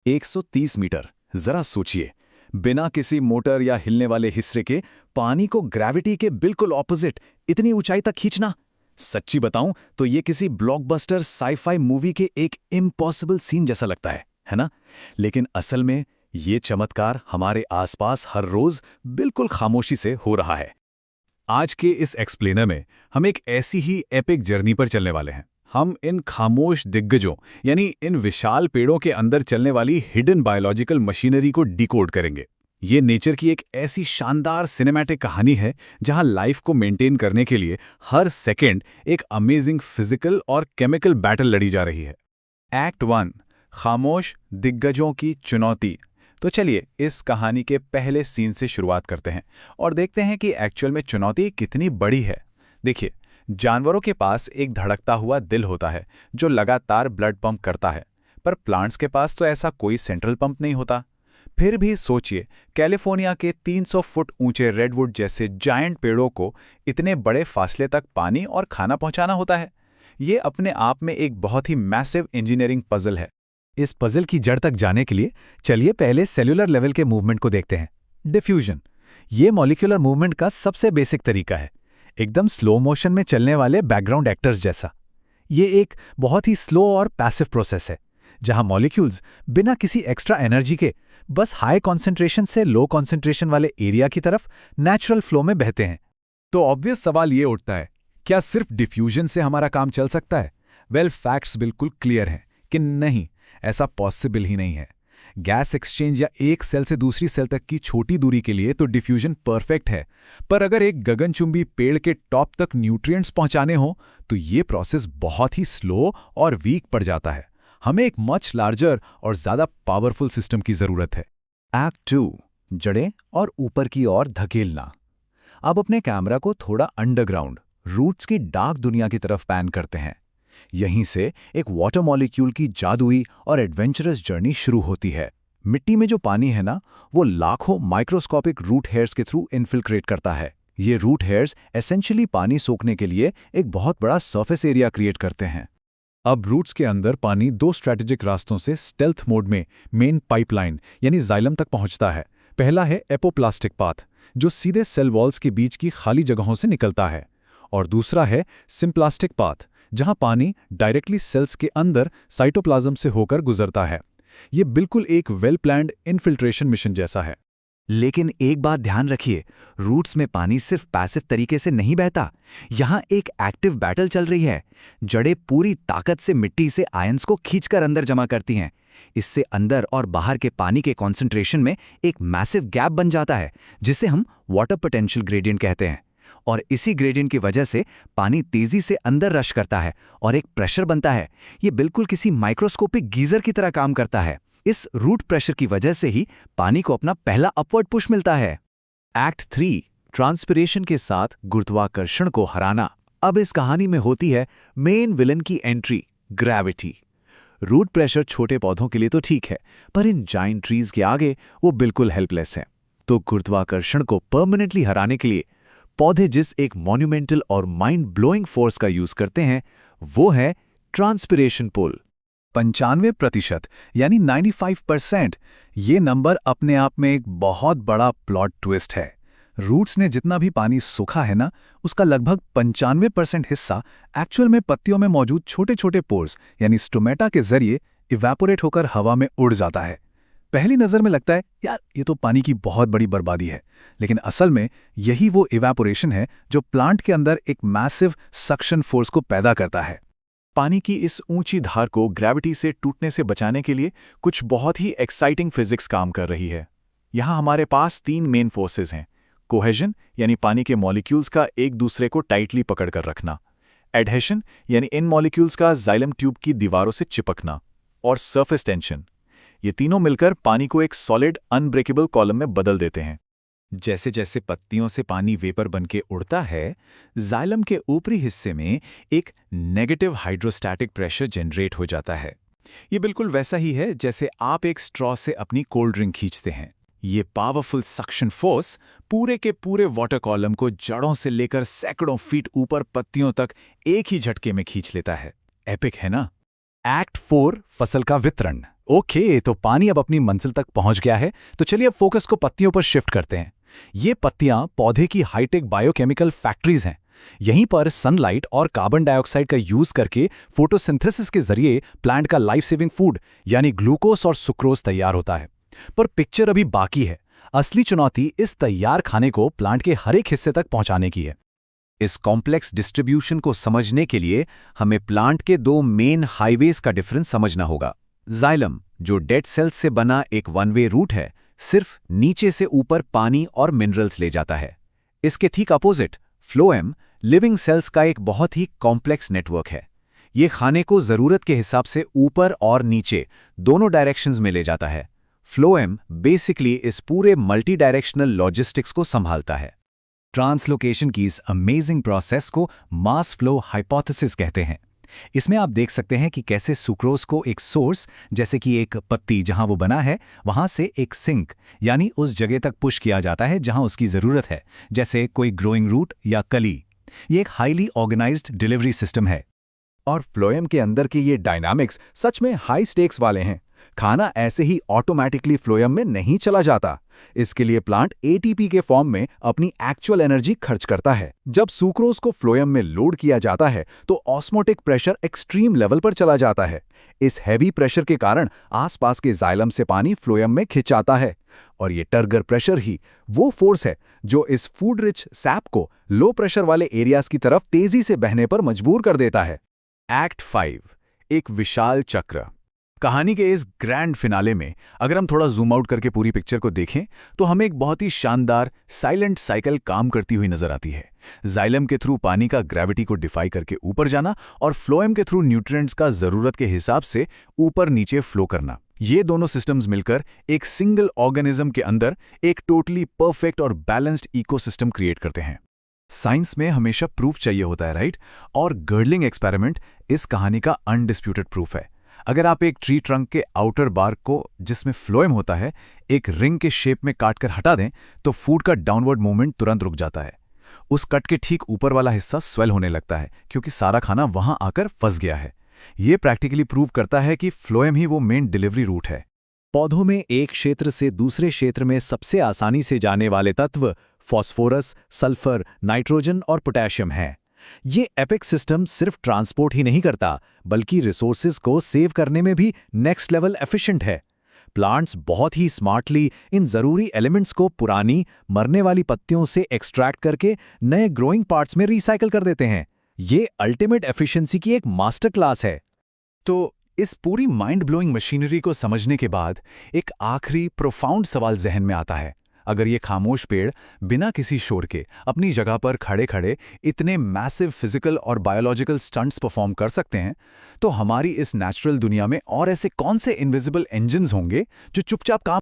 130 metre. जरा सोचिए, बिना किसी मोटर या हिलने वाले हिस्से के पानी को ग्रेविटी के बिल्कुल ऑपोजिट इतनी ऊंचाई तक खींचना। सच्ची बताऊं तो ये किसी ब्लॉकबस्टर साई-फाई मूवी के एक इम्पॉसिबल सीन जैसा लगता है ना? लेकिन असल में ये चमत्कार हमारे आसपास हर रोज बिल्कुल खामोशी से हो रहा है। आज के इस एक्सप्लेनर में हम एक ऐसी ही एपिक जर्नी पर चलने वाले हैं। हम इन खामोश दिग्गजों यानी इन विशाल पेड़ों के अंदर चलने वाली हिडन बायोलॉजिकल मशीनरी को डिकोड करेंगे। ये नेचर की एक ऐसी शानदार सिनेमैटिक कहानी है जहां लाइफ को मेंटेन करने के लिए हर सेकंड एक अमेजिंग फिजिकल और केमिकल बैटल लड़ी जा रही है। एक्ट 1, खामोश दिग्गजों की चुनौती। तो चलिए इस कहानी के पहले सीन से शुरुआत करते हैं और देखते हैं कि एक्चुअल में चुनौती कितनी बड़ी है। देखिए, जानवरों के पास एक धड़कता हुआ दिल होता है जो लगातार ब्लड पंप करता है, पर प्लांट्स के पास तो ऐसा कोई सेंट्रल पंप नहीं होता। फिर भी सोचिए, कैलिफोर्निया के 300 फुट ऊंचे रेडवुड जैसे जायंट पेड़ों को इतने बड़े फासले तक पानी और खाना पहुंचाना होता है। ये अपने आप में एक बहुत ही मैसिव इंजीनियरिंग पजल है। इस पजल की जड़ तक जाने के लिए चलिए पहले सेल्यूलर लेवल के मूवमेंट को देखते हैं। डिफ्यूजन, ये मॉलिक्यूलर मूवमेंट का सबसे बेसिक तरीका है, एकदम स्लो मोशन में चलने वाले बैकग्राउंड एक्टर्स जैसा। ये एक बहुत ही स्लो और पैसिव प्रोसेस है जहां मॉलिक्यूल्स बिना किसी एक्स्ट्रा एनर्जी के बस हाई कॉन्सेंट्रेशन से लो कॉन्सेंट्रेशन वाले एरिया की तरफ नेचुरल फ्लो में बहते हैं। तो ऑब्वियस सवाल ये उठता है, क्या सिर्फ डिफ्यूजन से हमारा काम चल सकता है? वेल, फैक्ट्स बिल्कुल क्लियर हैं कि नहीं, ऐसा पॉसिबल ही नहीं है। गैस एक्सचेंज या एक सेल से दूसरी सेल तक की छोटी दूरी के लिए तो डिफ्यूजन परफेक्ट है, पर अगर एक गगनचुंबी पेड़ के टॉप तक न्यूट्रिएंट्स पहुंचाने हो तो ये प्रोसेस बहुत ही स्लो और वीक पड़ जाता है। हमें एक मच लार्जर और ज्यादा पावरफुल सिस्टम की जरूरत है। एक्ट 2, जड़ें और ऊपर की ओर धकेलना। अब अपने कैमरा को थोड़ा अंडरग्राउंड रूट्स की डार्क दुनिया की तरफ पैन करते हैं। यहीं से एक वाटर मॉलिक्यूल की जादुई और एडवेंचरस जर्नी शुरू होती है। मिट्टी में जो पानी है ना, वो लाखों माइक्रोस्कोपिक रूट हेयर्स के थ्रू इन्फिल्ट्रेट करता है। ये रूट हेयर्स एसेंशियली पानी सोखने के लिए एक बहुत बड़ा सरफेस एरिया क्रिएट करते हैं। अब रूट्स के अंदर पानी दो स्ट्रैटेजिक रास्तों से स्टेल्थ मोड में मेन पाइपलाइन यानी जाइलम तक पहुंचता है। पहला है एपोप्लास्टिक पाथ, जो सीधे सेल वॉल्स के बीच की खाली जगहों से निकलता है, और दूसरा है सिम्प्लास्टिक पाथ, जहां पानी डायरेक्टली सेल्स के अंदर साइटोप्लाज्म से होकर गुजरता है। ये बिल्कुल एक वेल प्लान्ड इन्फिल्ट्रेशन मिशन जैसा है। लेकिन एक बात ध्यान रखिए, रूट्स में पानी सिर्फ पैसिव तरीके से नहीं बहता, यहाँ एक एक्टिव बैटल चल रही है। जड़ें पूरी ताकत से मिट्टी से आयंस को खींचकर अंदर जमा करती हैं। इससे अंदर और बाहर के पानी के कॉन्सेंट्रेशन में एक मैसिव गैप बन जाता है, जिसे हम वाटर पोटेंशियल ग्रेडियंट कहते हैं। और इसी ग्रेडियंट की वजह से पानी तेजी से अंदर रश करता है और एक प्रेशर बनता है। ये बिल्कुल किसी माइक्रोस्कोपिक गीजर की तरह काम करता है। इस रूट प्रेशर की वजह से ही पानी को अपना पहला अपवर्ड पुश मिलता है। एक्ट 3, ट्रांसपिरेशन के साथ गुरुत्वाकर्षण को हराना। अब इस कहानी में होती है मेन विलन की एंट्री, ग्रेविटी। रूट प्रेशर छोटे पौधों के लिए तो ठीक है, पर इन जायंट ट्रीज के आगे वो बिल्कुल हेल्पलेस है। तो गुरुत्वाकर्षण को परमानेंटली हराने के लिए पौधे जिस एक मॉन्यूमेंटल और माइंड ब्लोइंग फोर्स का यूज करते हैं, वो है ट्रांसपिरेशन पुल। 95% यानी 95%। ये नंबर अपने आप में एक बहुत बड़ा प्लॉट ट्विस्ट है। रूट्स ने जितना भी पानी सोखा है ना, उसका लगभग 95% हिस्सा एक्चुअल में पत्तियों में मौजूद छोटे छोटे पोर्स यानी स्टोमेटा के जरिए इवेपोरेट होकर हवा में उड़ जाता है। पहली नज़र में लगता है यार ये तो पानी की बहुत बड़ी बर्बादी है, लेकिन असल में यही वो इवेपोरेशन है जो प्लांट के अंदर एक मैसिव सक्शन फोर्स को पैदा करता है। पानी की इस ऊंची धार को ग्रेविटी से टूटने से बचाने के लिए कुछ बहुत ही एक्साइटिंग फिजिक्स काम कर रही है। यहाँ हमारे पास 3 मेन फोर्सेस हैं। कोहेजन यानी पानी के मॉलिक्यूल्स का एक दूसरे को टाइटली पकड़कर रखना, एडहेशन यानी इन मॉलिक्यूल्स का जाइलम ट्यूब की दीवारों से चिपकना, और सरफेस टेंशन। ये तीनों मिलकर पानी को एक सॉलिड अनब्रेकेबल कॉलम में बदल देते हैं। जैसे जैसे पत्तियों से पानी वेपर बनके उड़ता है, जाइलम के ऊपरी हिस्से में एक नेगेटिव हाइड्रोस्टैटिक प्रेशर जनरेट हो जाता है। ये बिल्कुल वैसा ही है जैसे आप एक स्ट्रॉ से अपनी कोल्ड ड्रिंक खींचते हैं। ये पावरफुल सक्शन फोर्स पूरे के पूरे वाटर कॉलम को जड़ों से लेकर सैकड़ों फीट ऊपर पत्तियों तक एक ही झटके में खींच लेता है। एपिक है ना? एक्ट 4 फसल का वितरण। ओके, तो पानी अब अपनी मंजिल तक पहुंच गया है, तो चलिए अब फोकस को पत्तियों पर शिफ्ट करते हैं। ये पत्तियां पौधे की हाईटेक बायोकेमिकल फैक्ट्रीज हैं। यहीं पर सनलाइट और कार्बन डाइऑक्साइड का यूज करके फोटोसिंथेसिस के जरिए प्लांट का लाइफ सेविंग फूड यानी ग्लूकोज और सुक्रोज तैयार होता है। पर पिक्चर अभी बाकी है। असली चुनौती इस तैयार खाने को प्लांट के हर एक हिस्से तक पहुंचाने की है। इस कॉम्प्लेक्स डिस्ट्रीब्यूशन को समझने के लिए हमें प्लांट के दो मेन हाईवेज का डिफरेंस समझना होगा। जाइलम, जो डेड सेल्स से बना एक वन वे रूट है, सिर्फ नीचे से ऊपर पानी और मिनरल्स ले जाता है। इसके ठीक अपोजिट फ्लोएम लिविंग सेल्स का एक बहुत ही कॉम्प्लेक्स नेटवर्क है। ये खाने को जरूरत के हिसाब से ऊपर और नीचे दोनों डायरेक्शंस में ले जाता है। फ्लोएम बेसिकली इस पूरे मल्टी डायरेक्शनल लॉजिस्टिक्स को संभालता है। ट्रांसलोकेशन की इस अमेजिंग प्रोसेस को मास फ्लो हाइपोथेसिस कहते हैं। इसमें आप देख सकते हैं कि कैसे सुक्रोज को एक सोर्स, जैसे कि एक पत्ती जहां वो बना है, वहां से एक सिंक यानी उस जगह तक पुश किया जाता है जहां उसकी जरूरत है, जैसे कोई ग्रोइंग रूट या कली। ये एक हाईली ऑर्गेनाइज्ड डिलीवरी सिस्टम है। और फ्लोएम के अंदर के ये डायनामिक्स सच में हाई स्टेक्स वाले हैं। खाना ऐसे ही ऑटोमेटिकली फ्लोएम में नहीं चला जाता। इसके लिए प्लांट एटीपी के फॉर्म में अपनी एक्चुअल एनर्जी खर्च करता है। जब सुक्रोज को फ्लोएम में लोड किया जाता है तो ऑस्मोटिक प्रेशर एक्सट्रीम लेवल पर चला जाता है। इस हैवी प्रेशर के कारण आसपास के जाइलम से पानी फ्लोएम में खिंच आता है। और ये टर्गर प्रेशर ही वो फोर्स है जो इस फूड रिच सैप को लो प्रेशर वाले एरियाज की तरफ तेजी से बहने पर मजबूर कर देता है। एक्ट 5, एक विशाल चक्र। कहानी के इस ग्रैंड फिनाले में अगर हम थोड़ा जूम आउट करके पूरी पिक्चर को देखें तो हमें एक बहुत ही शानदार साइलेंट साइकिल काम करती हुई नजर आती है। जाइलम के थ्रू पानी का ग्रेविटी को डिफाई करके ऊपर जाना और फ्लोएम के थ्रू न्यूट्रिएंट्स का जरूरत के हिसाब से ऊपर नीचे फ्लो करना। ये दोनों सिस्टम्स मिलकर एक सिंगल ऑर्गेनिज्म के अंदर एक टोटली परफेक्ट और बैलेंस्ड इकोसिस्टम क्रिएट करते हैं। साइंस में हमेशा प्रूफ चाहिए होता है, राइट? और गर्डलिंग एक्सपेरिमेंट इस कहानी का अनडिस्प्यूटेड प्रूफ है। अगर आप एक ट्री ट्रंक के आउटर बार्क को, जिसमें फ्लोएम होता है, एक रिंग के शेप में काटकर हटा दें तो फूड का डाउनवर्ड मूवमेंट तुरंत रुक जाता है। उस कट के ठीक ऊपर वाला हिस्सा स्वेल होने लगता है क्योंकि सारा खाना वहां आकर फंस गया है। ये प्रैक्टिकली प्रूव करता है कि फ्लोएम ही वो मेन डिलीवरी रूट है। पौधों में एक क्षेत्र से दूसरे क्षेत्र में सबसे आसानी से जाने वाले तत्व फॉस्फोरस, सल्फर, नाइट्रोजन और पोटेशियम हैं। ये एपिक सिस्टम सिर्फ ट्रांसपोर्ट ही नहीं करता बल्कि रिसोर्सेज को सेव करने में भी नेक्स्ट लेवल एफिशिएंट है। प्लांट्स बहुत ही स्मार्टली इन जरूरी एलिमेंट्स को पुरानी मरने वाली पत्तियों से एक्सट्रैक्ट करके नए ग्रोइंग पार्ट्स में रिसाइकल कर देते हैं। ये अल्टीमेट एफिशिएंसी की एक मास्टर क्लास है। तो इस पूरी माइंड ब्लोइंग मशीनरी को समझने के बाद एक आखिरी प्रोफाउंड सवाल जहन में आता है। अगर ये खामोश पेड़ बिना किसी शोर के अपनी जगह पर खड़े खड़े इतने मैसिव फिजिकल और बायोलॉजिकल स्टंट्स परफॉर्म कर सकते हैं, तो हमारी इस नेचुरल दुनिया में और ऐसे कौन से इनविजिबल इंजन्स होंगे जो चुपचाप काम